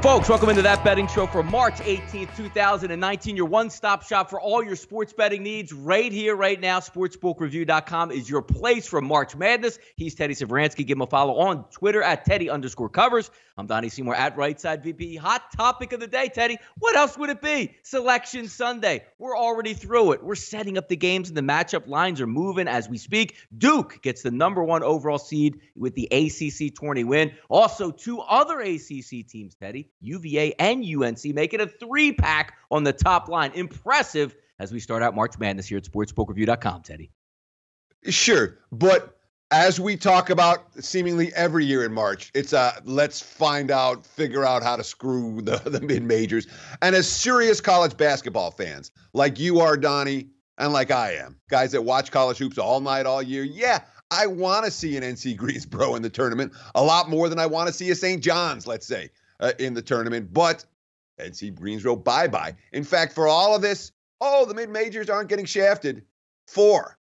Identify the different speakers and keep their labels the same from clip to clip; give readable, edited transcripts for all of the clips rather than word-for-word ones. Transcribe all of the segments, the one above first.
Speaker 1: Folks, welcome into That Betting Show for March 18th, 2019. Your one-stop shop for all your sports betting needs right here, right now. Sportsbookreview.com is your place for March Madness. He's Teddy Severansky. Give him a follow on Twitter at Teddy_covers. I'm Donnie Seymour at Rightside VP. Hot topic of the day, Teddy. What else would it be? Selection Sunday. We're already through it. We're setting up the games and the matchup lines are moving as we speak. Duke gets the #1 overall seed with the ACC tourney win. Also, two other ACC teams, Teddy, UVA and UNC, making a 3-pack on the top line. Impressive as we start out March Madness here at sportsbookreview.com, Teddy.
Speaker 2: Sure, but as we talk about seemingly every year in March, it's let's figure out how to screw the mid-majors. And as serious college basketball fans, like you are, Donnie, and like I am, guys that watch college hoops all night, all year, yeah, I want to see an NC Greensboro in the tournament a lot more than I want to see a St. John's, let's say, in the tournament. But NC Greensboro, bye-bye. In fact, for all of this, the mid-majors aren't getting shafted. Four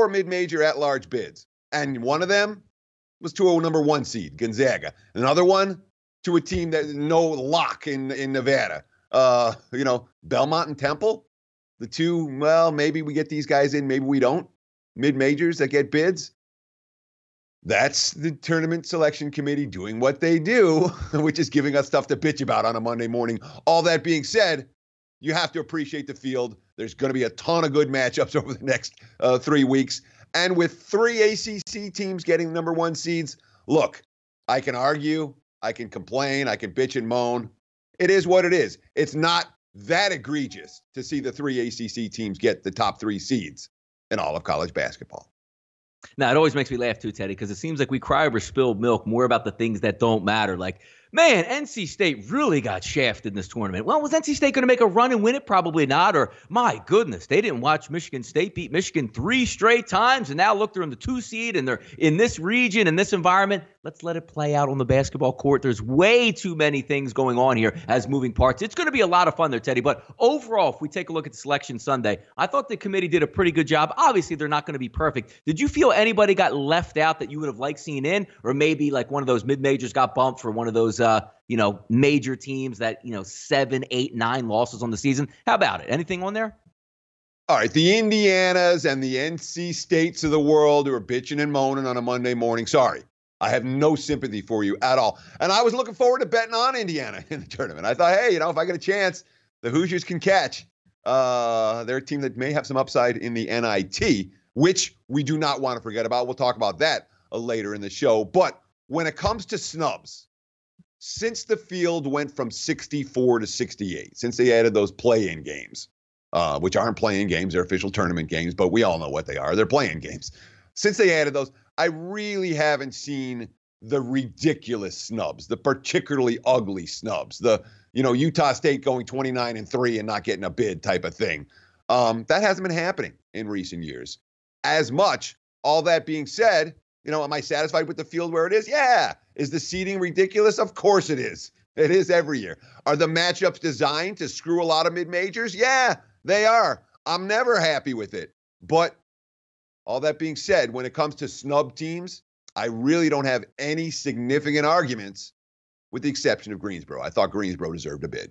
Speaker 2: mid-major at-large bids. And one of them was to a #1 seed, Gonzaga. Another one to a team that no lock in Nevada. Belmont and Temple. The two, well, maybe we get these guys in, maybe we don't. Mid-majors that get bids. That's the tournament selection committee doing what they do, which is giving us stuff to bitch about on a Monday morning. All that being said, you have to appreciate the field. There's going to be a ton of good matchups over the next 3 weeks. And with 3 ACC teams getting #1 seeds, look, I can argue, I can complain, I can bitch and moan. It is what it is. It's not that egregious to see the 3 ACC teams get the top 3 seeds in all of college basketball.
Speaker 1: Now, it always makes me laugh too, Teddy, because it seems like we cry over spilled milk more about the things that don't matter. Like, man, NC State really got shafted in this tournament. Well, was NC State going to make a run and win it? Probably not. Or, my goodness, they didn't watch Michigan State beat Michigan 3 straight times, and now look, they're in the 2 seed, and they're in this region, in this environment. Let's let it play out on the basketball court. There's way too many things going on here as moving parts. It's going to be a lot of fun there, Teddy. But overall, if we take a look at Selection Sunday, I thought the committee did a pretty good job. Obviously, they're not going to be perfect. Did you feel anybody got left out that you would have liked seeing in? Or maybe like one of those mid-majors got bumped for one of those major teams that, 7, 8, 9 losses on the season? How about it? Anything on there?
Speaker 2: All right, the Indianas and the NC States of the world who are bitching and moaning on a Monday morning, sorry. I have no sympathy for you at all. And I was looking forward to betting on Indiana in the tournament. I thought, hey, if I get a chance, the Hoosiers can catch. They're a team that may have some upside in the NIT, which we do not want to forget about. We'll talk about that later in the show. But when it comes to snubs, since the field went from 64 to 68, since they added those play-in games, which aren't play-in games, they're official tournament games, but we all know what they are. They're play-in games. Since they added those, I really haven't seen the ridiculous snubs, the particularly ugly snubs, the, Utah State going 29-3 and not getting a bid type of thing. That hasn't been happening in recent years as much. All that being said, am I satisfied with the field where it is? Yeah. Is the seeding ridiculous? Of course it is. It is every year. Are the matchups designed to screw a lot of mid-majors? Yeah, they are. I'm never happy with it. But all that being said, when it comes to snub teams, I really don't have any significant arguments with the exception of Greensboro. I thought Greensboro deserved a bid.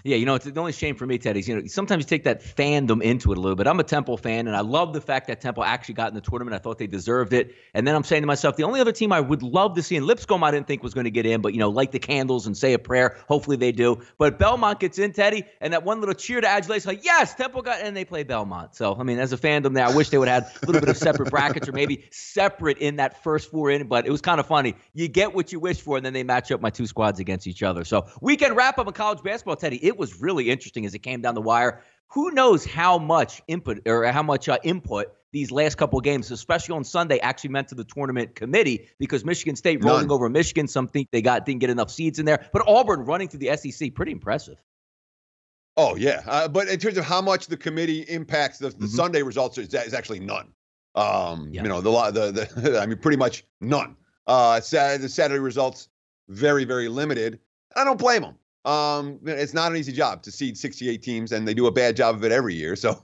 Speaker 1: Yeah, it's the only shame for me, Teddy, is, sometimes you take that fandom into it a little bit. I'm a Temple fan, and I love the fact that Temple actually got in the tournament. I thought they deserved it. And then I'm saying to myself, the only other team I would love to see, and Lipscomb I didn't think was going to get in, but, light the candles and say a prayer. Hopefully they do. But Belmont gets in, Teddy, and that one little cheer to adulation, like, yes, Temple got in, and they play Belmont. So, as a fandom there, I wish they would have had a little bit of separate brackets or maybe separate in that first 4 in, but it was kind of funny. You get what you wish for, and then they match up my 2 squads against each other. So weekend wrap-up in college basketball, Teddy. It was really interesting as it came down the wire. Who knows how much input input these last couple of games, especially on Sunday, actually meant to the tournament committee, because Michigan State rolling over Michigan, some think they didn't get enough seeds in there, but Auburn running through the SEC, pretty impressive.
Speaker 2: Oh, yeah. But in terms of how much the committee impacts the Sunday results, is actually none. Pretty much none. The Saturday results, very, very limited. I don't blame them. It's not an easy job to seed 68 teams, and they do a bad job of it every year. So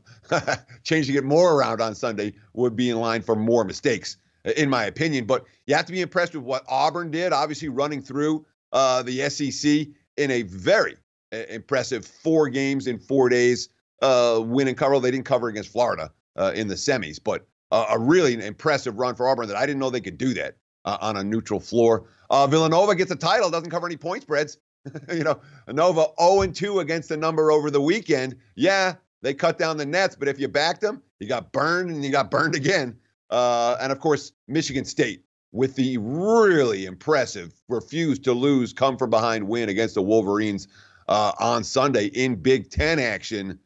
Speaker 2: changing it more around on Sunday would be in line for more mistakes, in my opinion. But you have to be impressed with what Auburn did, obviously running through the SEC in a very impressive 4 games in 4 days win and cover. They didn't cover against Florida in the semis, but a really impressive run for Auburn that I didn't know they could do that on a neutral floor. Villanova gets a title, doesn't cover any point spreads. Nova 0-2 against the number over the weekend. Yeah, they cut down the nets, but if you backed them, you got burned and you got burned again. And of course, Michigan State with the really impressive refuse to lose, come from behind win against the Wolverines on Sunday in Big Ten action,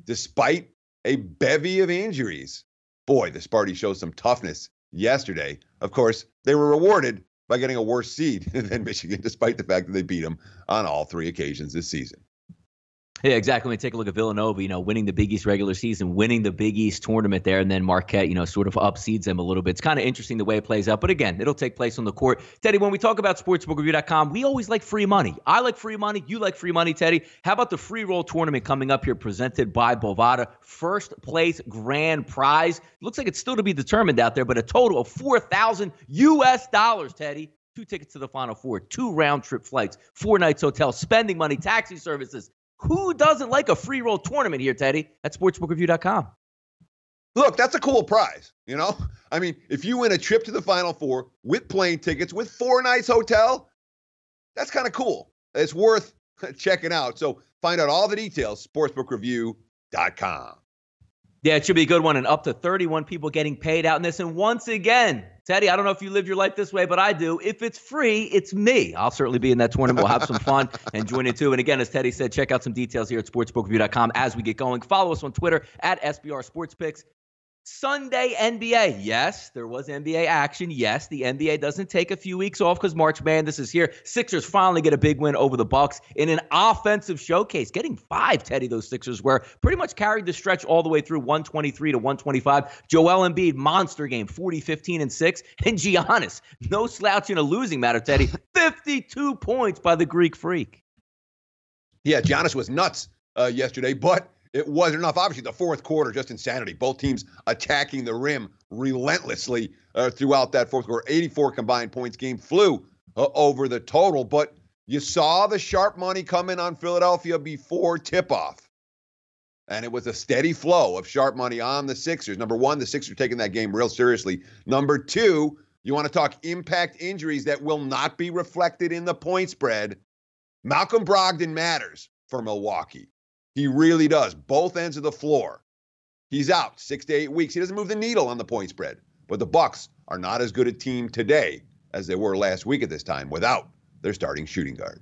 Speaker 2: despite a bevy of injuries. Boy, the Sparty showed some toughness yesterday. Of course, they were rewarded by getting a worse seed than Michigan, despite the fact that they beat them on all 3 occasions this season.
Speaker 1: Yeah, exactly. When we take a look at Villanova, winning the Big East regular season, winning the Big East tournament there, and then Marquette, sort of upseeds them a little bit. It's kind of interesting the way it plays out. But again, it'll take place on the court. Teddy, when we talk about sportsbookreview.com, we always like free money. I like free money. You like free money, Teddy. How about the free roll tournament coming up here presented by Bovada? First place grand prize. Looks like it's still to be determined out there, but a total of $4,000 US, Teddy. 2 tickets to the Final Four, 2 round-trip flights, 4 nights hotel, spending money, taxi services. Who doesn't like a free roll tournament here, Teddy, at sportsbookreview.com?
Speaker 2: Look, that's a cool prize, I mean, if you win a trip to the Final Four with plane tickets, with 4 nights hotel, that's kind of cool. It's worth checking out. So find out all the details, sportsbookreview.com.
Speaker 1: Yeah, it should be a good one, and up to 31 people getting paid out in this. And once again, Teddy, I don't know if you live your life this way, but I do. If it's free, it's me. I'll certainly be in that tournament. We'll have some fun and join in too. And again, as Teddy said, check out some details here at sportsbookreview.com as we get going. Follow us on Twitter at SBR Sports Picks. Sunday NBA. Yes, there was NBA action. Yes, the NBA doesn't take a few weeks off because March Madness is here. Sixers finally get a big win over the Bucks in an offensive showcase. Getting 5, Teddy, those Sixers were. Pretty much carried the stretch all the way through 123 to 125. Joel Embiid, monster game, 40, 15, and 6. And Giannis, no slouch in a losing matter, Teddy. 52 points by the Greek Freak.
Speaker 2: Yeah, Giannis was nuts yesterday, but it wasn't enough. Obviously, the fourth quarter, just insanity. Both teams attacking the rim relentlessly throughout that fourth quarter. 84 combined points. Game flew over the total. But you saw the sharp money come in on Philadelphia before tip-off. And it was a steady flow of sharp money on the Sixers. Number one, the Sixers taking that game real seriously. Number two, you want to talk impact injuries that will not be reflected in the point spread. Malcolm Brogdon matters for Milwaukee. He really does. Both ends of the floor. He's out 6 to 8 weeks. He doesn't move the needle on the point spread. But the Bucks are not as good a team today as they were last week at this time without their starting shooting guard.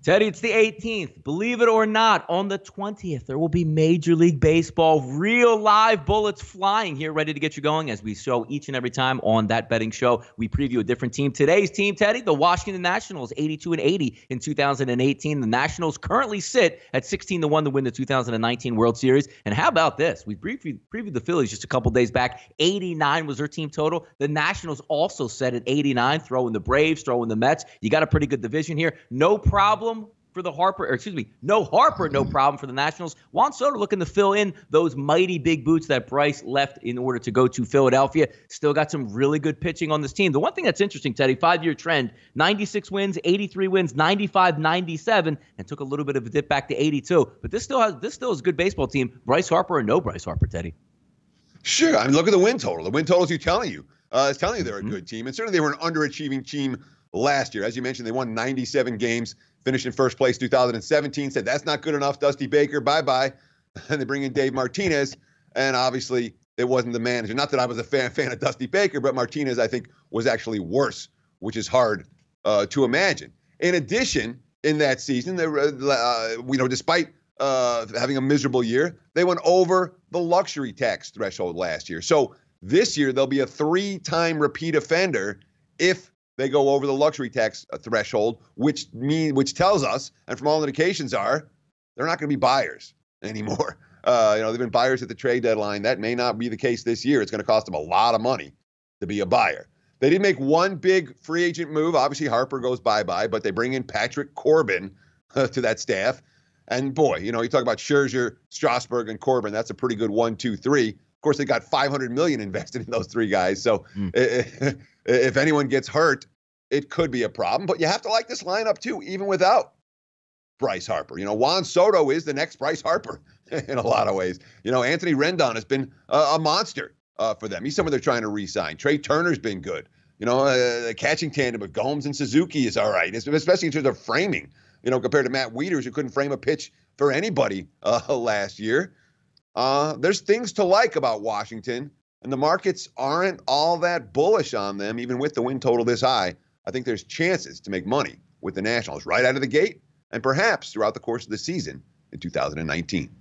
Speaker 1: Teddy, it's the 18th. Believe it or not, on the 20th, there will be Major League Baseball, real live bullets flying here, ready to get you going as we show each and every time on that betting show. We preview a different team. Today's team, Teddy, the Washington Nationals, 82-80 in 2018. The Nationals currently sit at 16-1 to win the 2019 World Series. And how about this? We previewed the Phillies just a couple days back. 89 was their team total. The Nationals also set at 89, throwing the Braves, throwing the Mets. You got a pretty good division here. No problem for the no problem for the Nationals. Juan Soto looking to fill in those mighty big boots that Bryce left in order to go to Philadelphia. Still got some really good pitching on this team. The one thing that's interesting, Teddy, 5-year trend, 96 wins, 83 wins, 95, 97, and took a little bit of a dip back to 82. But this still is a good baseball team. Bryce Harper or no Bryce Harper, Teddy?
Speaker 2: Sure. I mean, look at the win total. The win total is telling you they're a good team. And certainly they were an underachieving team last year. As you mentioned, they won 97 games. Finished in first place 2017, said that's not good enough. Dusty Baker, bye-bye. And they bring in Dave Martinez, and obviously it wasn't the manager. Not that I was a fan of Dusty Baker, but Martinez, I think, was actually worse, which is hard to imagine. In addition, in that season, they despite having a miserable year, they went over the luxury tax threshold last year. So this year, they'll be a 3-time repeat offender if they go over the luxury tax threshold, which tells us, and from all indications are, they're not going to be buyers anymore. They've been buyers at the trade deadline. That may not be the case this year. It's going to cost them a lot of money to be a buyer. They did make one big free agent move. Obviously, Harper goes bye-bye, but they bring in Patrick Corbin to that staff. And boy, you talk about Scherzer, Strasburg, and Corbin. That's a pretty good 1, 2, 3. Of course, they got $500 million invested in those 3 guys. So if anyone gets hurt, it could be a problem. But you have to like this lineup too, even without Bryce Harper. Juan Soto is the next Bryce Harper in a lot of ways. Anthony Rendon has been a monster for them. He's someone they're trying to re-sign. Trey Turner's been good. The catching tandem with Gomes and Suzuki is all right, especially in terms of framing, compared to Matt Wieters, who couldn't frame a pitch for anybody last year. There's things to like about Washington, and the markets aren't all that bullish on them, even with the win total this high. I think there's chances to make money with the Nationals right out of the gate and perhaps throughout the course of the season in 2019.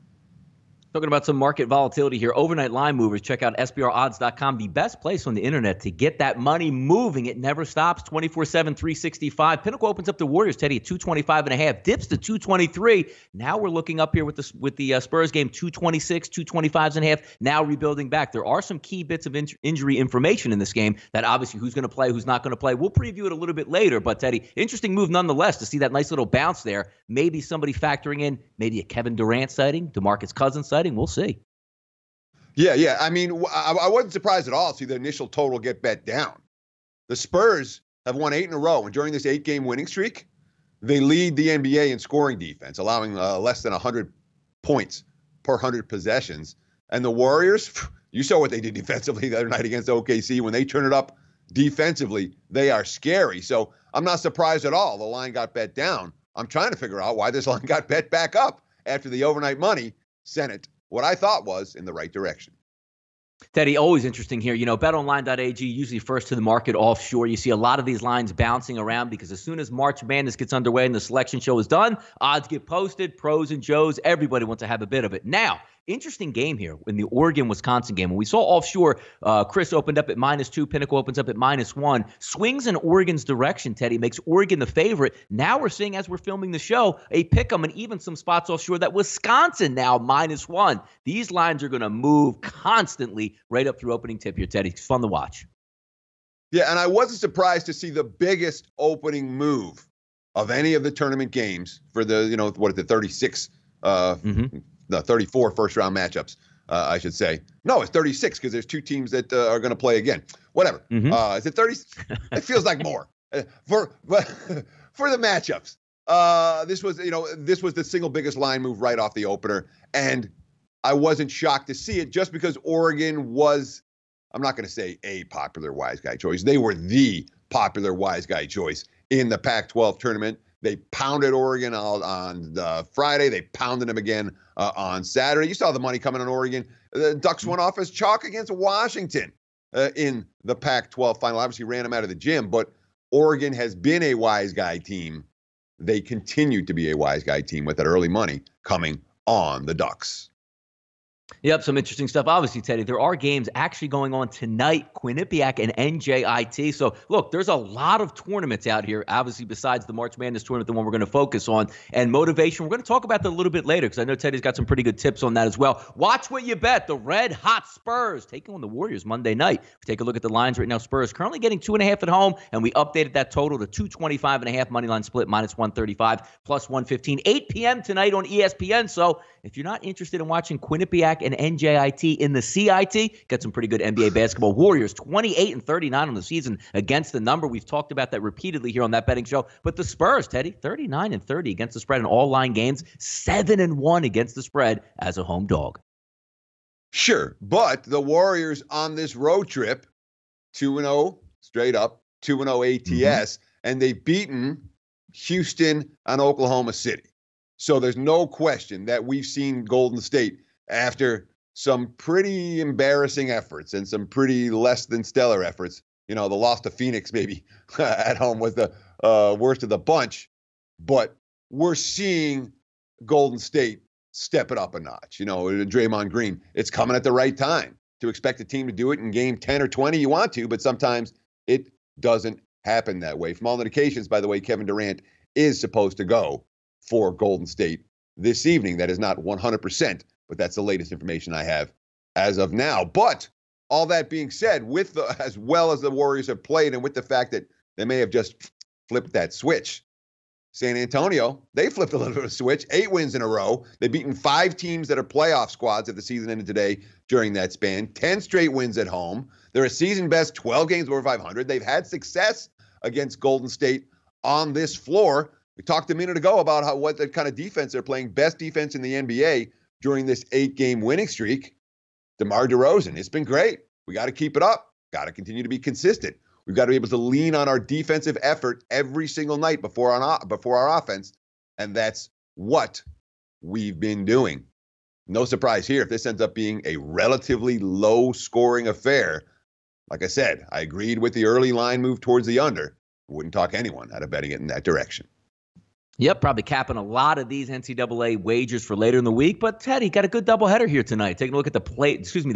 Speaker 1: Talking about some market volatility here. Overnight line movers. Check out SBRodds.com, the best place on the internet to get that money moving. It never stops, 24/7, 365. Pinnacle opens up the Warriors, Teddy, at 225.5, dips to 223. Now we're looking up here with the Spurs game, 226, 225.5. Now rebuilding back. There are some key bits of injury information in this game that obviously who's going to play, who's not going to play. We'll preview it a little bit later, but Teddy, interesting move nonetheless to see that nice little bounce there. Maybe somebody factoring in maybe a Kevin Durant sighting, DeMarcus Cousins sighting. We'll see.
Speaker 2: Yeah. I mean, I wasn't surprised at all to see the initial total get bet down. The Spurs have won 8 in a row, and during this 8-game winning streak, they lead the NBA in scoring defense, allowing less than 100 points per 100 possessions. And the Warriors, you saw what they did defensively the other night against OKC. When they turn it up defensively, they are scary. So I'm not surprised at all the line got bet down. I'm trying to figure out why this line got bet back up after the overnight money sent it what I thought was in the right direction.
Speaker 1: Teddy, always interesting here. BetOnline.ag, usually first to the market offshore. You see a lot of these lines bouncing around because as soon as March Madness gets underway and the selection show is done, odds get posted, pros and Joes, everybody wants to have a bit of it. Now, interesting game here in the Oregon-Wisconsin game. When we saw offshore, Chris opened up at -2, Pinnacle opens up at -1. Swings in Oregon's direction, Teddy, makes Oregon the favorite. Now we're seeing, as we're filming the show, a pick'em and even some spots offshore that Wisconsin now -1. These lines are going to move constantly right up through opening tip here, Teddy. It's fun to watch.
Speaker 2: Yeah, and I wasn't surprised to see the biggest opening move of any of the tournament games for the 36 the 34 first-round matchups, I should say. No, it's 36 because there's 2 teams that are going to play again. Whatever. Is it 30? It feels like more. For the matchups, this was the single biggest line move right off the opener, and I wasn't shocked to see it just because Oregon was, I'm not going to say a popular wise guy choice. They were the popular wise guy choice in the Pac-12 tournament. They pounded Oregon on Friday. They pounded them again on Saturday. You saw the money coming on Oregon. The Ducks went off as chalk against Washington in the Pac-12 final. Obviously ran them out of the gym, but Oregon has been a wise guy team. They continue to be a wise guy team with that early money coming on the Ducks.
Speaker 1: Yep, some interesting stuff. Obviously, Teddy, there are games actually going on tonight, Quinnipiac and NJIT. So, look, there's a lot of tournaments out here, obviously, besides the March Madness tournament, the one we're going to focus on. And motivation, we're going to talk about that a little bit later because I know Teddy's got some pretty good tips on that as well. Watch what you bet. The red-hot Spurs taking on the Warriors Monday night. If you take a look at the lines right now, Spurs currently getting 2.5 at home, and we updated that total to 225.5 money line split, -135, +115. 8 p.m. tonight on ESPN. So, if you're not interested in watching Quinnipiac and NJIT in the CIT, got some pretty good NBA basketball. Warriors 28-39 on the season against the number. We've talked about that repeatedly here on That Betting Show. But the Spurs, Teddy, 39-30 against the spread in all line games, 7-1 against the spread as a home dog.
Speaker 2: Sure, but the Warriors on this road trip, 2-0 straight up, 2-0 ATS, and they've beaten Houston and Oklahoma City. So there's no question that we've seen Golden State after some pretty embarrassing efforts and some pretty less than stellar efforts. The loss to Phoenix maybe at home was the worst of the bunch. But we're seeing Golden State step it up a notch. Draymond Green, it's coming at the right time to expect a team to do it in game 10 or 20. You want to, but sometimes it doesn't happen that way. From all indications, by the way, Kevin Durant is supposed to go for Golden State this evening. That is not 100%, but that's the latest information I have as of now. But all that being said, as well as the Warriors have played and with the fact that they may have just flipped that switch, San Antonio, they flipped a little bit of a switch, 8 wins in a row. They've beaten 5 teams that are playoff squads if the season ended today during that span, 10 straight wins at home. They're a season best 12 games over 500. They've had success against Golden State on this floor. We talked a minute ago about what the kind of defense they're playing. Best defense in the NBA during this 8-game winning streak. DeMar DeRozan, it's been great. We got to keep it up. Got to continue to be consistent. We've got to be able to lean on our defensive effort every single night before our offense, and that's what we've been doing. No surprise here if this ends up being a relatively low-scoring affair. Like I said, I agreed with the early line move towards the under. Wouldn't talk anyone out of betting it in that direction.
Speaker 1: Yep, probably capping a lot of these NCAA wagers for later in the week. But Teddy got a good doubleheader here tonight. Taking a look at the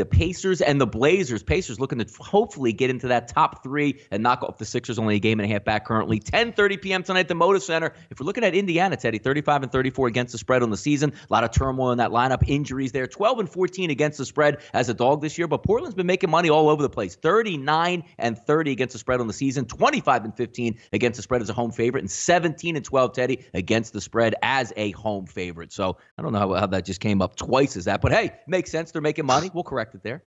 Speaker 1: Pacers and the Blazers. Pacers looking to hopefully get into that top 3 and knock off the Sixers, only a game and a half back currently. 10:30 p.m. tonight at the Moda Center. If we're looking at Indiana, Teddy, 35-34 against the spread on the season. A lot of turmoil in that lineup, injuries there. 12-14 against the spread as a dog this year. But Portland's been making money all over the place. 39-30 against the spread on the season. 25-15 against the spread as a home favorite, and 17-12, Teddy, against the spread as a home favorite. So I don't know how that just came up twice as that, but hey, makes sense. They're making money. We'll correct it there.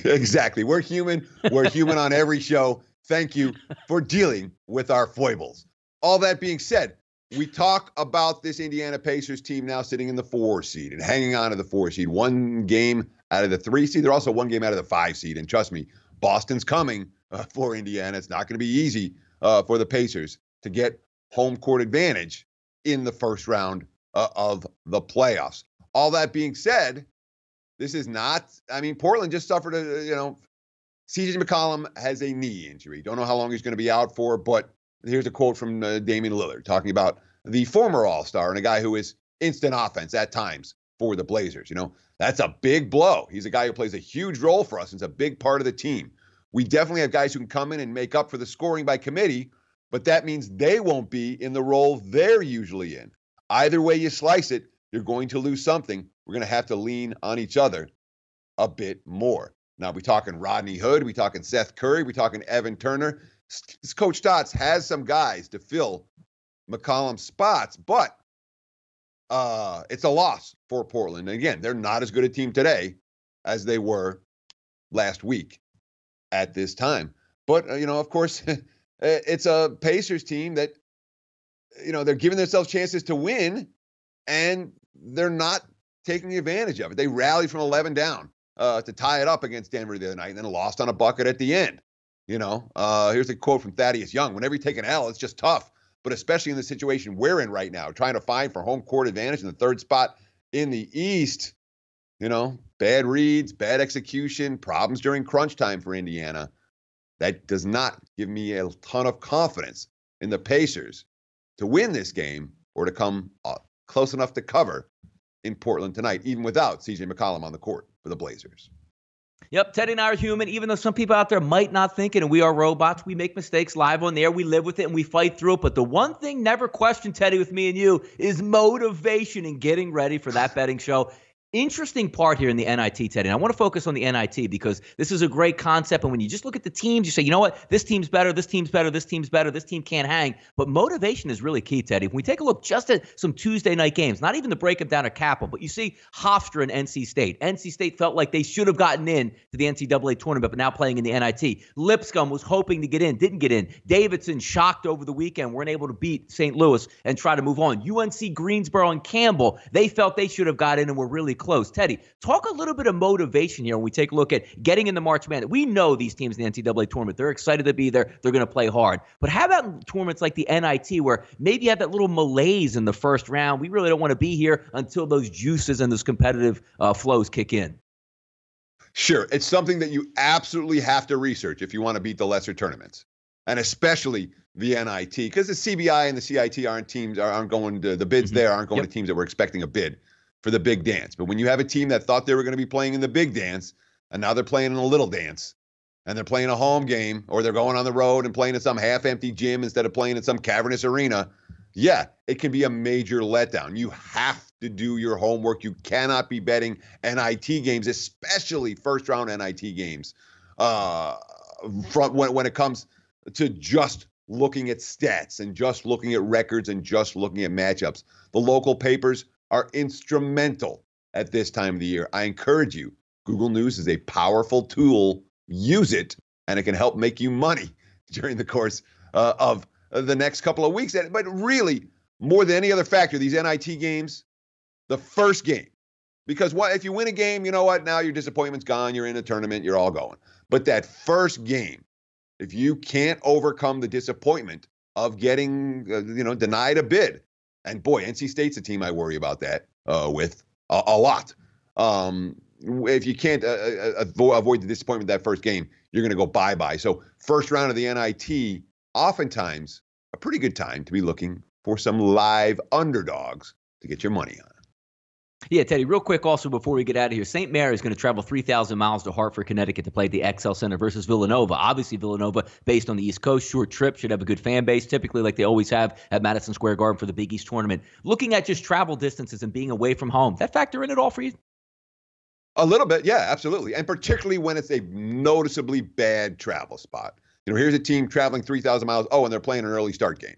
Speaker 2: Exactly. We're human. We're human on every show. Thank you for dealing with our foibles. All that being said, we talk about this Indiana Pacers team now sitting in the 4 seed and hanging on to the 4 seed. 1 game out of the 3 seed. They're also 1 game out of the 5 seed. And trust me, Boston's coming for Indiana. It's not going to be easy for the Pacers to get home court advantage in the first round of the playoffs. All that being said, this is not, Portland just suffered CJ McCollum has a knee injury. Don't know how long he's going to be out for, but here's a quote from Damian Lillard talking about the former All-Star and a guy who is instant offense at times for the Blazers. That's a big blow. He's a guy who plays a huge role for us. It's a big part of the team. We definitely have guys who can come in and make up for the scoring by committee, but that means they won't be in the role they're usually in. Either way you slice it, you're going to lose something. We're going to have to lean on each other a bit more. Now, we talking Rodney Hood, we talking Seth Curry, we talking Evan Turner. Coach Stotts has some guys to fill McCollum's spots, but it's a loss for Portland. And again, they're not as good a team today as they were last week at this time. But, of course, it's a Pacers team that, they're giving themselves chances to win, and they're not taking advantage of it. They rallied from 11 down to tie it up against Denver the other night and then lost on a bucket at the end. Here's a quote from Thaddeus Young. Whenever you take an L, it's just tough, but especially in the situation we're in right now, trying to fight for home court advantage in the 3rd spot in the East. Bad reads, bad execution, problems during crunch time for Indiana. That does not give me a ton of confidence in the Pacers to win this game or to come close enough to cover in Portland tonight, even without CJ McCollum on the court for the Blazers.
Speaker 1: Yep, Teddy and I are human, even though some people out there might not think it, and we are robots. We make mistakes live on the air. We live with it, and we fight through it. But the one thing never questioned, Teddy, with me and you, is motivation in getting ready for that betting show. Interesting part here in the NIT, Teddy. And I want to focus on the NIT because this is a great concept. And when you just look at the teams, you say, you know what? This team's better. This team's better. This team's better. This team can't hang. But motivation is really key, Teddy. When we take a look just at some Tuesday night games, not even to break them down or cap them, but you see Hofstra and NC State. NC State felt like they should have gotten in to the NCAA tournament, but now playing in the NIT. Lipscomb was hoping to get in, didn't get in. Davidson shocked over the weekend, weren't able to beat St. Louis and try to move on. UNC Greensboro and Campbell, they felt they should have got in and were really close. Teddy, talk a little bit of motivation here when we take a look at getting in the March Madness. We know these teams in the NCAA tournament. They're excited to be there. They're going to play hard. But how about tournaments like the NIT where maybe you have that little malaise in the first round? We really don't want to be here until those juices and those competitive flows kick in.
Speaker 2: Sure. It's something that you absolutely have to research if you want to beat the lesser tournaments, and especially the NIT, because the CBI and the CIT aren't going to, the bids there aren't going to teams that were expecting a bid for the big dance. But when you have a team that thought they were going to be playing in the big dance, and now they're playing in a little dance, and they're playing a home game, or they're going on the road and playing in some half-empty gym instead of playing in some cavernous arena, yeah, it can be a major letdown. You have to do your homework. You cannot be betting NIT games, especially first-round NIT games, when it comes to just looking at stats and just looking at records and just looking at matchups. The local papers are instrumental at this time of the year. I encourage you. Google News is a powerful tool. Use it, and it can help make you money during the course of the next couple of weeks. But really, more than any other factor, these NIT games, the first game. Because if you win a game, you know what? Now your disappointment's gone. You're in a tournament. You're all going. But that first game, if you can't overcome the disappointment of getting, denied a bid, and boy, NC State's a team I worry about that with a lot. If you can't avoid the disappointment of that first game, you're going to go bye-bye. So first round of the NIT, oftentimes a pretty good time to be looking for some live underdogs to get your money on.
Speaker 1: Yeah, Teddy, real quick also before we get out of here, St. Mary is going to travel 3,000 miles to Hartford, Connecticut to play at the XL Center versus Villanova. Obviously, Villanova, based on the East Coast, short trip, should have a good fan base, typically like they always have at Madison Square Garden for the Big East Tournament. Looking at just travel distances and being away from home, that factor in at all for you?
Speaker 2: A little bit, yeah, absolutely. And particularly when it's a noticeably bad travel spot. Here's a team traveling 3,000 miles. Oh, and they're playing an early start game.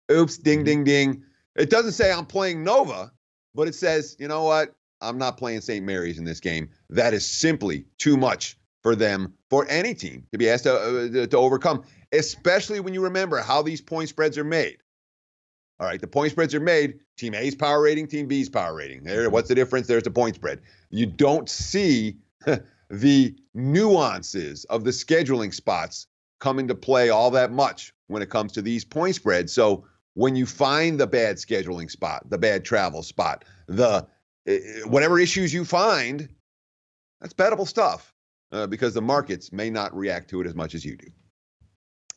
Speaker 2: Oops, ding, ding, ding. It doesn't say I'm playing Nova, but it says, you know what? I'm not playing St. Mary's in this game. That is simply too much for them, for any team to be asked to overcome, especially when you remember how these point spreads are made. All right, the point spreads are made. Team A's power rating, Team B's power rating. What's the difference? There's the point spread. You don't see the nuances of the scheduling spots come into play all that much when it comes to these point spreads. So when you find the bad scheduling spot, the bad travel spot, the whatever issues you find, that's bettable stuff because the markets may not react to it as much as you do.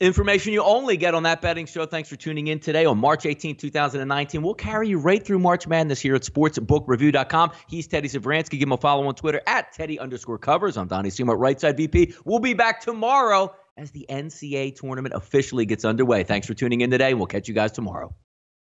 Speaker 1: Information you only get on That Betting Show. Thanks for tuning in today on March 18, 2019. We'll carry you right through March Madness here at sportsbookreview.com. He's Teddy Zavransky. Give him a follow on Twitter at Teddy_covers. I'm Donnie Seymour, Right Side VP. We'll be back tomorrow as the NCAA tournament officially gets underway. Thanks for tuning in today. We'll catch you guys tomorrow.